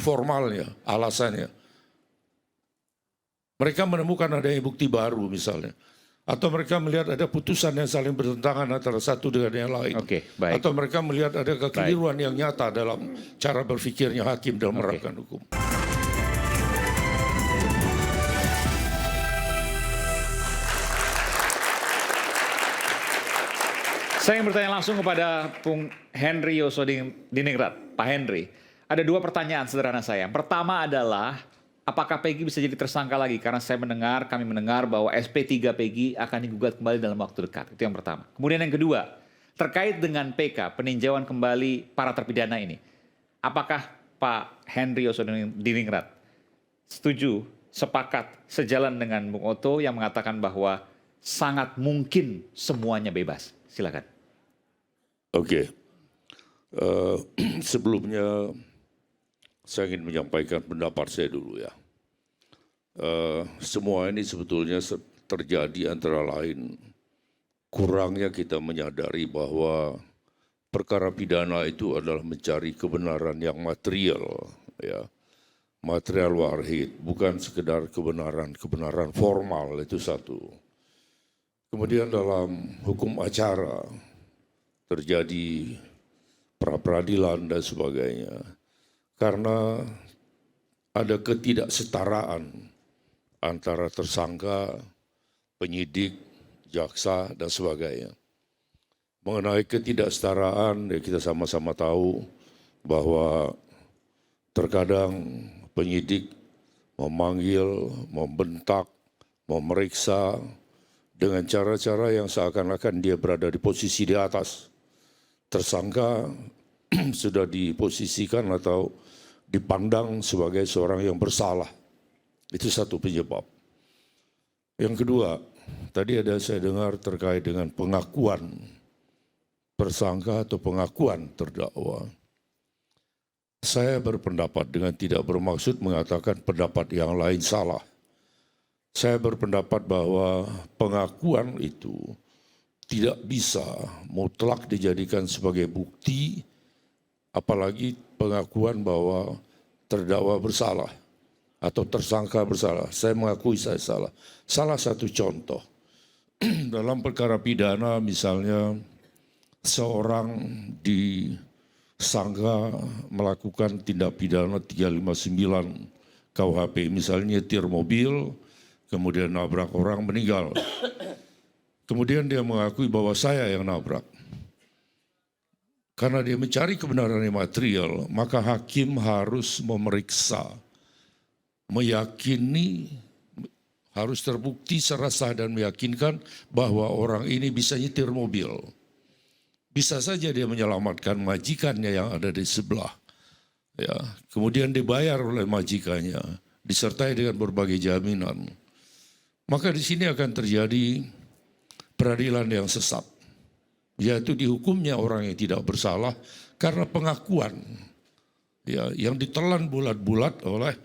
formalnya, alasannya. Mereka menemukan adanya bukti baru misalnya. Atau mereka melihat ada putusan yang saling bertentangan antara satu dengan yang lain. Oke, baik. Atau mereka melihat ada kekeliruan yang nyata dalam cara berpikirnya hakim dalam menerapkan hukum. Saya ingin bertanya langsung kepada Bung Henry Yosodiningrat. Pak Henry, ada dua pertanyaan sederhana saya. Yang pertama adalah, apakah Peggy bisa jadi tersangka lagi? Karena kami mendengar bahwa SP3 Peggy akan digugat kembali dalam waktu dekat. Itu yang pertama. Kemudian yang kedua, terkait dengan PK, peninjauan kembali para terpidana ini. Apakah Pak Henry Yosodiningrat setuju, sepakat, sejalan dengan Bung Otto yang mengatakan bahwa sangat mungkin semuanya bebas? Silakan. Oke. Sebelumnya saya ingin menyampaikan pendapat saya dulu ya. Semua ini sebetulnya terjadi antara lain kurangnya kita menyadari bahwa perkara pidana itu adalah mencari kebenaran yang material, ya, material wahid, bukan sekedar kebenaran formal, itu satu. Kemudian dalam hukum acara terjadi pra-peradilan dan sebagainya. Karena ada ketidaksetaraan antara tersangka, penyidik, jaksa, dan sebagainya. Mengenai ketidaksetaraan, ya kita sama-sama tahu bahwa terkadang penyidik memanggil, membentak, memeriksa dengan cara-cara yang seakan-akan dia berada di posisi di atas. Tersangka sudah diposisikan atau dipandang sebagai seorang yang bersalah. Itu satu penyebab. Yang kedua, tadi ada saya dengar terkait dengan pengakuan tersangka atau pengakuan terdakwa. Saya berpendapat dengan tidak bermaksud mengatakan pendapat yang lain salah. Saya berpendapat bahwa pengakuan itu tidak bisa mutlak dijadikan sebagai bukti, apalagi pengakuan bahwa terdakwa bersalah atau tersangka bersalah. Saya mengakui saya salah. Salah satu contoh, dalam perkara pidana misalnya seorang disangka melakukan tindak pidana 359 KUHP, misalnya nyetir mobil, kemudian nabrak orang meninggal. Kemudian dia mengakui bahwa saya yang nabrak. Karena dia mencari kebenaran yang material, maka hakim harus memeriksa, meyakini, harus terbukti secara sah dan meyakinkan bahwa orang ini bisa nyetir mobil. Bisa saja dia menyelamatkan majikannya yang ada di sebelah. Ya, kemudian dibayar oleh majikannya, disertai dengan berbagai jaminan. Maka di sini akan terjadi peradilan yang sesat, yaitu dihukumnya orang yang tidak bersalah karena pengakuan ya, yang ditelan bulat-bulat oleh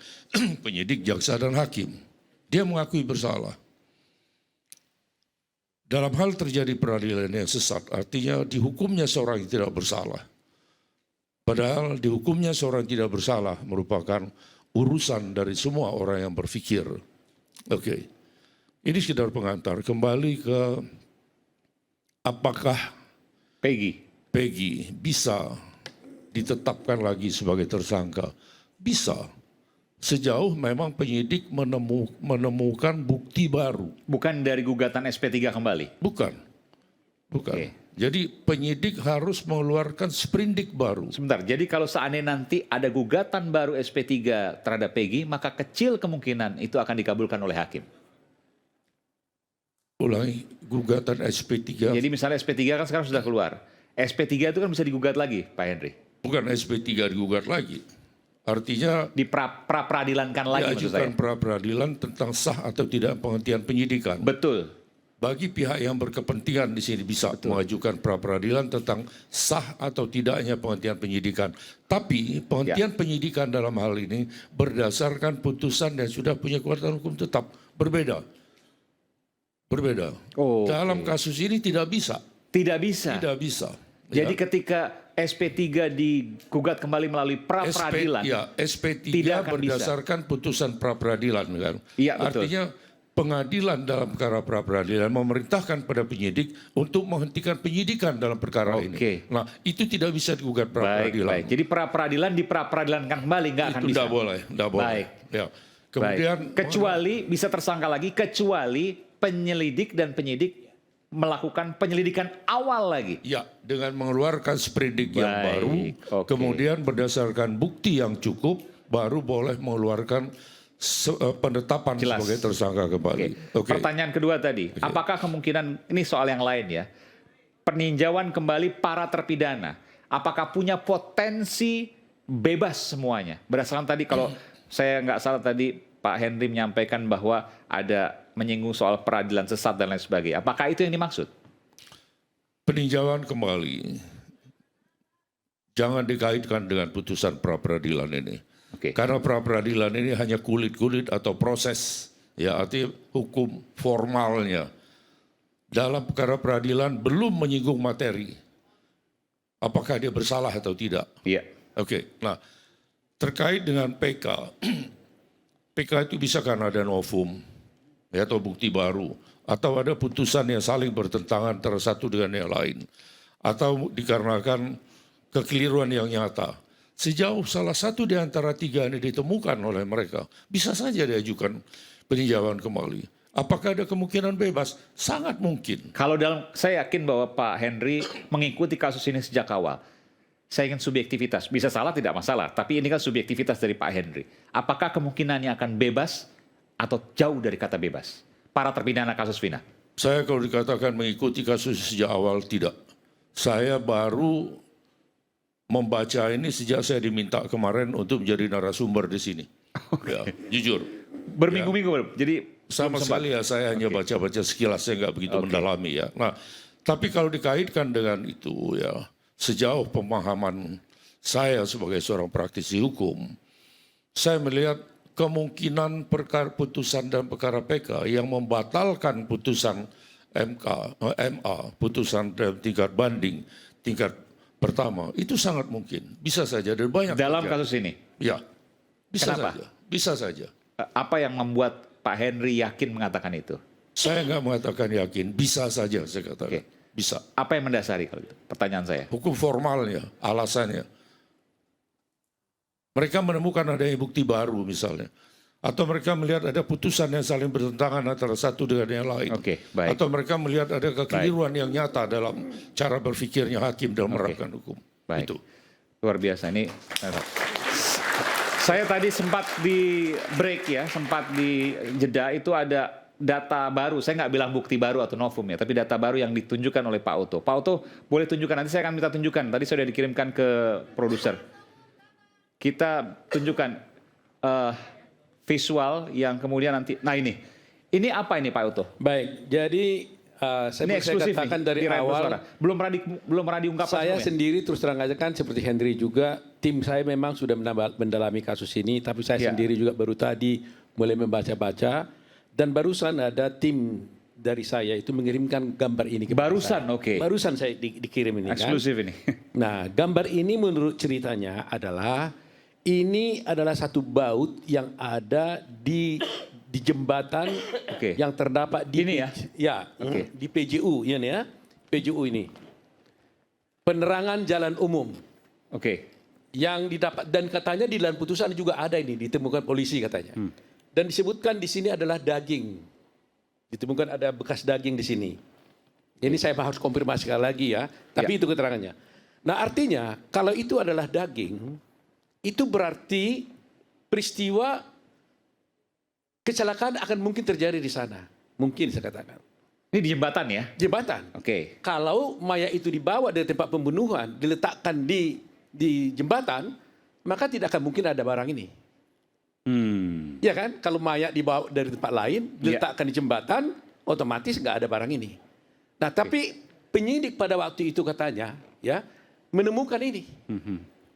penyidik, jaksa, dan hakim. Dia mengakui bersalah. Dalam hal terjadi peradilan yang sesat, artinya dihukumnya seorang yang tidak bersalah. Padahal dihukumnya seorang yang tidak bersalah merupakan urusan dari semua orang yang berpikir. Oke. Ini sekedar pengantar, kembali ke apakah Peggy bisa ditetapkan lagi sebagai tersangka? Bisa, sejauh memang penyidik menemukan bukti baru. Bukan dari gugatan SP3 kembali? Bukan. Oke. Jadi penyidik harus mengeluarkan sprindik baru. Sebentar, jadi kalau seandainya nanti ada gugatan baru SP3 terhadap Peggy, maka kecil kemungkinan itu akan dikabulkan oleh hakim. Ulangi, gugatan SP3. Jadi misalnya SP3 kan sekarang sudah keluar. SP3 itu kan bisa digugat lagi, Pak Henry. Bukan SP3 digugat lagi. Artinya Di pra-peradilankan lagi maksud saya. diajukan pra-peradilan tentang sah atau tidak penghentian penyidikan. Betul. Bagi pihak yang berkepentingan di sini bisa mengajukan pra-peradilan tentang sah atau tidaknya penghentian penyidikan. Tapi penghentian penyidikan dalam hal ini berdasarkan putusan yang sudah punya kekuatan hukum tetap berbeda. Dalam kasus ini tidak bisa. Tidak bisa. Tidak bisa. Jadi ketika SP3 digugat kembali melalui pra-peradilan, SP3 tidak akan berdasarkan putusan pra-peradilan kan. Iya, betul. Artinya pengadilan dalam perkara pra-peradilan memerintahkan pada penyidik untuk menghentikan penyidikan dalam perkara ini. Nah, itu tidak bisa digugat pra-peradilan. Baik. Jadi pra-peradilan di pra-peradilankan kembali, nggak akan Itu bisa. tidak boleh. Baik. Ya. Kemudian kecuali bisa tersangka lagi, kecuali penyelidik dan penyidik melakukan penyelidikan awal lagi. ya, dengan mengeluarkan sprindik yang baru, kemudian berdasarkan bukti yang cukup, baru boleh mengeluarkan penetapan sebagai tersangka kembali. Pertanyaan kedua tadi, apakah kemungkinan, ini soal yang lain ya, peninjauan kembali para terpidana, apakah punya potensi bebas semuanya? Berdasarkan tadi, kalau saya nggak salah tadi Pak Henry menyampaikan bahwa ada menyinggung soal peradilan sesat dan lain sebagainya. Apakah itu yang dimaksud? Peninjauan kembali, jangan dikaitkan dengan putusan pra-peradilan ini. Karena pra-peradilan ini hanya kulit-kulit atau proses, ya artinya hukum formalnya. Dalam perkara peradilan belum menyinggung materi. Apakah dia bersalah atau tidak? Iya. Nah terkait dengan PK, PK itu bisa karena ada novum, ya, atau bukti baru, atau ada putusan yang saling bertentangan antara satu dengan yang lain, atau dikarenakan kekeliruan yang nyata. Sejauh salah satu di antara tiga ini ditemukan oleh mereka, bisa saja diajukan peninjauan kembali. Apakah ada kemungkinan bebas? Sangat mungkin. Kalau saya yakin bahwa Pak Henry mengikuti kasus ini sejak awal. Saya ingin subjektivitas, bisa salah tidak masalah, tapi ini kan subjektivitas dari Pak Henry. Apakah kemungkinannya akan bebas atau jauh dari kata bebas? Para terpidana kasus Vina. Saya kalau dikatakan mengikuti kasus sejak awal, tidak. Saya baru membaca ini sejak saya diminta kemarin untuk menjadi narasumber di sini. Ya, jujur. Berminggu-minggu, jadi sama sekali ya saya hanya baca-baca sekilas, saya nggak begitu mendalami ya. Nah, tapi kalau dikaitkan dengan itu ya, sejauh pemahaman saya sebagai seorang praktisi hukum, saya melihat kemungkinan perkara putusan dan perkara PK yang membatalkan putusan MA, putusan tingkat banding, tingkat pertama, itu sangat mungkin. Bisa saja dan banyak. Dalam kasus ini? Ya, bisa Kenapa? saja. Bisa saja. Apa yang membuat Pak Henry yakin mengatakan itu? Saya nggak mengatakan yakin, bisa saja saya katakan. Bisa. Apa yang mendasari kalau itu? Pertanyaan saya. Hukum formalnya, alasannya. Mereka menemukan adanya bukti baru misalnya. Atau mereka melihat ada putusan yang saling bertentangan antara satu dengan yang lain. Baik. Atau mereka melihat ada kekeliruan yang nyata dalam cara berpikirnya hakim dalam menerapkan hukum. Baik. Itu. Luar biasa. Ini saya tadi sempat di break ya, sempat di jeda itu ada data baru, saya nggak bilang bukti baru atau novum ya, tapi data baru yang ditunjukkan oleh Pak Oto. Pak Oto boleh tunjukkan, nanti saya akan minta tunjukkan. Tadi sudah dikirimkan ke produser. Kita tunjukkan visual yang kemudian nanti. Nah ini apa ini Pak Oto? Baik, jadi ini eksklusif katakan nih, dari awal. Belum pernah diungkapkan. Saya sendiri terus terang aja kan seperti Henry juga, tim saya memang sudah mendalami kasus ini, tapi saya sendiri juga baru tadi mulai membaca-baca. Dan barusan ada tim dari saya itu mengirimkan gambar ini. Barusan, Barusan saya dikirim ini. Eksklusif ini. Nah, gambar ini menurut ceritanya adalah, ini adalah satu baut yang ada di jembatan yang terdapat di ini ya. Di PJU ini ya. PJU ini. Penerangan jalan umum. Yang didapat, dan katanya di dalam putusan juga ada ini, ditemukan polisi katanya. Dan disebutkan di sini adalah daging. Ditemukan ada bekas daging di sini. Ini saya harus konfirmasi sekali lagi ya. Tapi itu keterangannya. Nah artinya kalau itu adalah daging, itu berarti peristiwa kecelakaan akan mungkin terjadi di sana. Mungkin saya katakan. Ini di jembatan ya? Jembatan. Kalau mayat itu dibawa dari tempat pembunuhan, diletakkan di jembatan, maka tidak akan mungkin ada barang ini. Ya kan, kalau mayat dibawa dari tempat lain, diletakkan di jembatan, otomatis nggak ada barang ini. Nah, tapi penyidik pada waktu itu katanya, ya menemukan ini.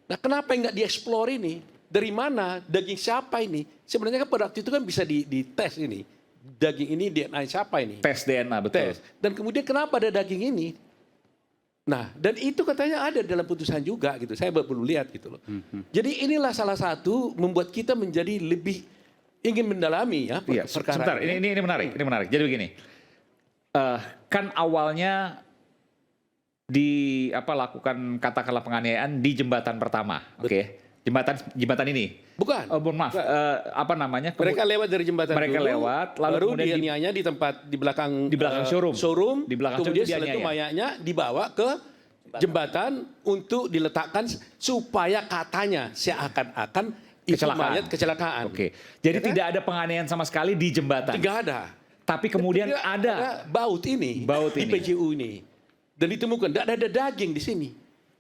Nah, kenapa nggak dieksplor ini? Dari mana? Daging siapa ini? Sebenarnya kan pada waktu itu kan bisa dites ini. Daging ini DNA siapa ini? Tes DNA, betul. Dan kemudian kenapa ada daging ini? Nah, dan itu katanya ada dalam putusan juga gitu. Saya perlu lihat gitu loh. Jadi inilah salah satu membuat kita menjadi lebih ingin mendalami ya Iya, perkara sebentar. Ini menarik. Ini menarik. Jadi begini, kan awalnya lakukan katakanlah penganiayaan di jembatan pertama, oke? Jembatan ini. Bukan. Oh, mohon maaf. Apa namanya? Mereka lewat dari jembatan Mereka dulu, lewat, lalu baru kemudian dianiaya di tempat di belakang showroom. Di belakang kemudian showroom setelah itu dianiaya. mayatnya dibawa ke jembatan untuk diletakkan supaya katanya seakan-akan itu mayat kecelakaan. Oke. Jadi Ya kan? tidak ada penganiayaan sama sekali di jembatan. Tidak ada. Tapi kemudian Tidak ada baut ini di ini. PJU ini. Dan ditemukan tidak ada daging di sini.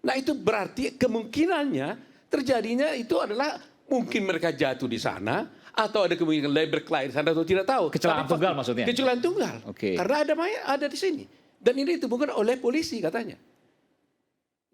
Nah itu berarti kemungkinannya terjadinya itu adalah mungkin mereka jatuh di sana atau ada kemungkinan labor klien di sana atau tidak tahu. Kecelakaan tunggal maksudnya? Kecelakaan tunggal. Oke. Karena ada mayat ada di sini. Dan ini ditemukan oleh polisi katanya.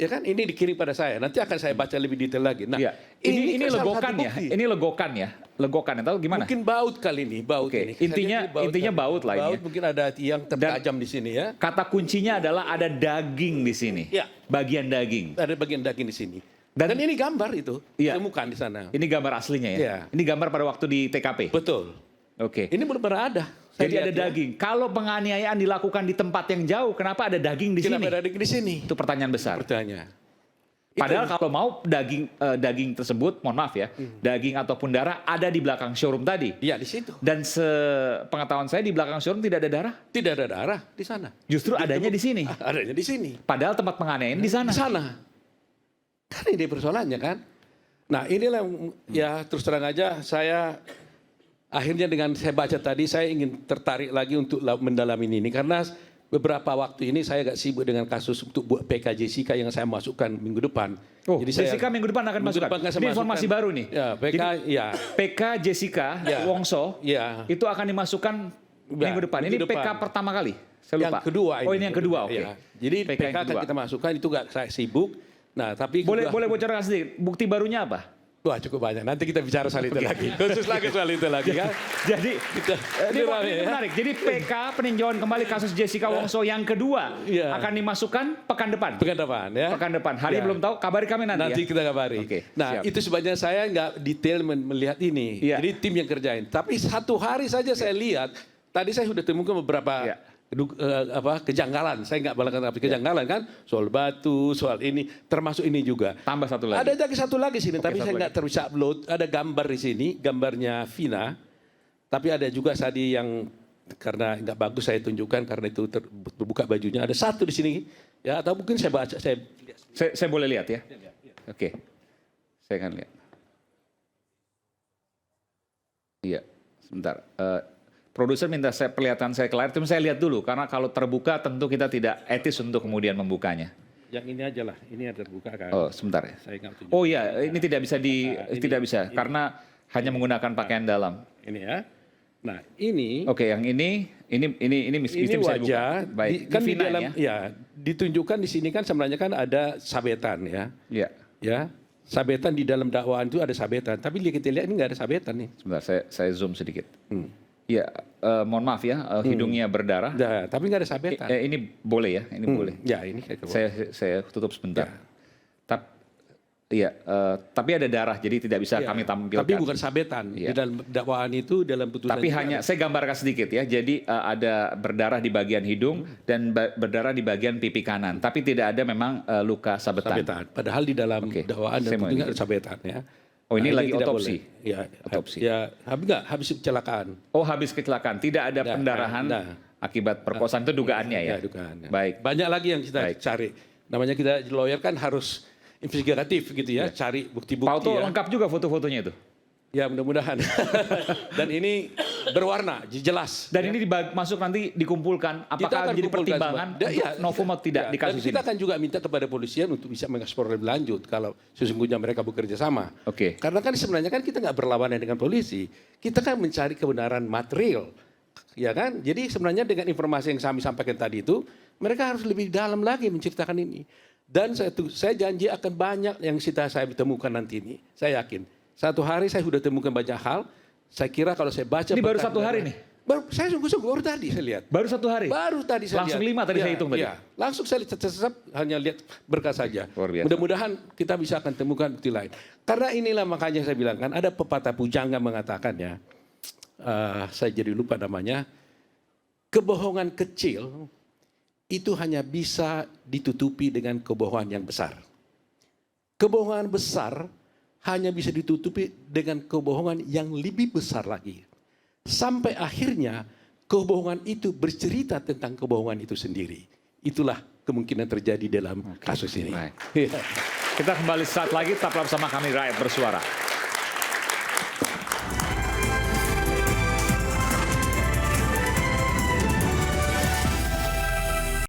Ya kan ini dikirim pada saya. Nanti akan saya baca lebih detail lagi. Nah, Iya. Ini kan salah legokan satu ya. bukti. Ini legokan ya. Legokan tahu gimana? Mungkin baut kali ini, baut Oke, ini. intinya Kali. baut lah ini Baut ya. mungkin ada tiang tertajam di sini ya. Kata kuncinya adalah ada daging di sini. Iya. Bagian daging. Ada bagian daging di sini. Dan- Dan ini gambar itu, Iya. ditemukan di sana. Ini gambar aslinya ya. Iya. Ini gambar pada waktu di TKP. Betul. Oke. Ini benar-benar ada. Saya Jadi lihat ada ya. daging. Kalau penganiayaan dilakukan di tempat yang jauh, kenapa ada daging di Kenapa sini? ada daging di sini? Itu pertanyaan besar. Pertanyaan. Padahal kalau mau daging tersebut, mohon maaf ya, daging ataupun darah ada di belakang showroom tadi. Iya di situ. Dan sepengetahuan saya di belakang showroom tidak ada darah. Tidak ada darah di sana. Justru adanya di sini. Adanya di sini. Padahal tempat penganiayaan di sana. Di sana. Kan ini persoalannya kan. Nah inilah ya terus terang aja saya akhirnya dengan saya baca tadi saya ingin tertarik lagi untuk mendalami ini karena beberapa waktu ini saya agak sibuk dengan kasus untuk buat PK Jessica yang saya masukkan minggu depan. Oh, Jadi saya Jessica minggu depan akan minggu masukkan. depan akan saya Ini informasi masukkan. baru nih. Ya, PK Jadi, ya. PK Jessica Ya. Wongso Ya. itu akan dimasukkan minggu depan. Ini minggu PK depan. pertama kali. Saya lupa. Yang kedua ini. Oh, ini yang kedua. Oke. Ya. Jadi PK PK yang akan kedua. kita masukkan itu gak saya sibuk. Nah tapi Boleh bocorkan sedikit. Bukti barunya apa? Wah cukup banyak. Nanti kita bicara soal itu lagi. Khusus lagi soal itu lagi kan. Jadi ini rame, ya. menarik. Jadi PK peninjauan kembali kasus Jessica Wongso yang kedua Iya. akan dimasukkan pekan depan. Pekan depan ya. Pekan depan. Hari Ya. belum tahu. Kabari kami nanti Nanti ya. kita kabari. Oke, Nah siap. itu sebabnya saya nggak detail melihat ini. Iya. Jadi tim yang kerjain. Tapi satu hari saja saya lihat. Tadi saya sudah temukan beberapa Iya. kejanggalan. Saya nggak balakan tapi kejanggalan kan. Soal batu, soal ini. Termasuk ini juga. Tambah satu lagi. Ada lagi satu lagi sini. Tapi satu saya nggak terus upload. Ada gambar di sini. Gambarnya Vina. Tapi ada juga tadi yang karena nggak bagus saya tunjukkan karena itu terbuka bajunya. Ada satu di sini. Ya atau mungkin saya baca. Saya boleh lihat ya? Oke. Saya akan lihat. Iya, sebentar. Produser minta perlihatan saya kelar, tapi saya lihat dulu. Karena kalau terbuka tentu kita tidak etis untuk kemudian membukanya. Yang ini aja lah. Ini ada terbuka kan. Oh, sebentar ya. Saya nggak tunjuk. Oh iya, ini tidak bisa tidak bisa karena hanya menggunakan pakaian dalam. Ini ya. Nah ini. Oke, yang ini Ini bisa dibuka. wajah. Baik, Kan ini di Vina dalam ya. ya ditunjukkan di sini kan sebenarnya kan ada sabetan ya. Iya. Ya. Sabetan di dalam dakwaan itu ada sabetan. Tapi kita lihat ini nggak ada sabetan nih. Sebentar, saya zoom sedikit. Iya, mohon maaf ya, hidungnya berdarah. Nah, tapi nggak ada sabetan. Ini boleh ya, ini boleh. Ya ini kayak Saya tutup sebentar. Tapi ada darah, jadi tidak bisa kami tampilkan. Tapi bukan sabetan. Iya. Di dalam dakwaan itu dalam putusan. Tapi itu hanya saya gambarkan sedikit ya. Jadi ada berdarah di bagian hidung dan berdarah di bagian pipi kanan. Tapi tidak ada memang luka sabetan. sabetan. Padahal di dalam Oke, dakwaan dan saya mau putusan ini. ada sabetan ya. Oh, ini Nah, lagi tidak otopsi. boleh. Ya, Otopsi. Ya, habis kecelakaan. Oh, habis kecelakaan. Tidak ada Ya, pendarahan nah. akibat perkosaan itu dugaannya ya. Dugaan. Baik. Banyak lagi yang kita Baik. cari. Namanya kita lawyer kan harus investigatif gitu ya, cari bukti-bukti Pak Auto ya. lengkap juga foto-fotonya itu. Ya mudah-mudahan. Dan ini berwarna, jelas. Dan ini masuk nanti dikumpulkan. Kita Apakah akan menjadi kumpulkan pertimbangan semua. untuk novum atau tidak di kasus Dan kita ini? akan juga minta kepada polisian untuk bisa mengeksplor lebih lanjut kalau sesungguhnya mereka bekerja sama. Oke. Karena kan sebenarnya kan kita nggak berlawanan dengan polisi. Kita kan mencari kebenaran material. Ya kan? Jadi sebenarnya dengan informasi yang kami sampaikan tadi itu, mereka harus lebih dalam lagi menceritakan ini. Dan saya janji akan banyak yang saya temukan nanti ini. Saya yakin. Satu hari saya sudah temukan banyak hal. Saya kira kalau saya baca. Ini baru satu hari nih? Saya sungguh-sungguh baru tadi saya lihat. Baru 1 hari? Baru tadi saya Langsung lihat. 5 tadi saya hitung tadi? Iya. Langsung saya lihat, hanya lihat berkas saja. Luar biasa. Mudah-mudahan kita bisa akan temukan bukti lain. Karena inilah makanya saya bilang kan, ada pepatah pujangga mengatakan ya, saya jadi lupa namanya, kebohongan kecil itu hanya bisa ditutupi dengan kebohongan yang besar. Kebohongan besar hanya bisa ditutupi dengan kebohongan yang lebih besar lagi. Sampai akhirnya kebohongan itu bercerita tentang kebohongan itu sendiri. Itulah kemungkinan terjadi dalam kasus ini. Baik. Kita kembali saat lagi, tetaplah bersama kami Rakyat Bersuara.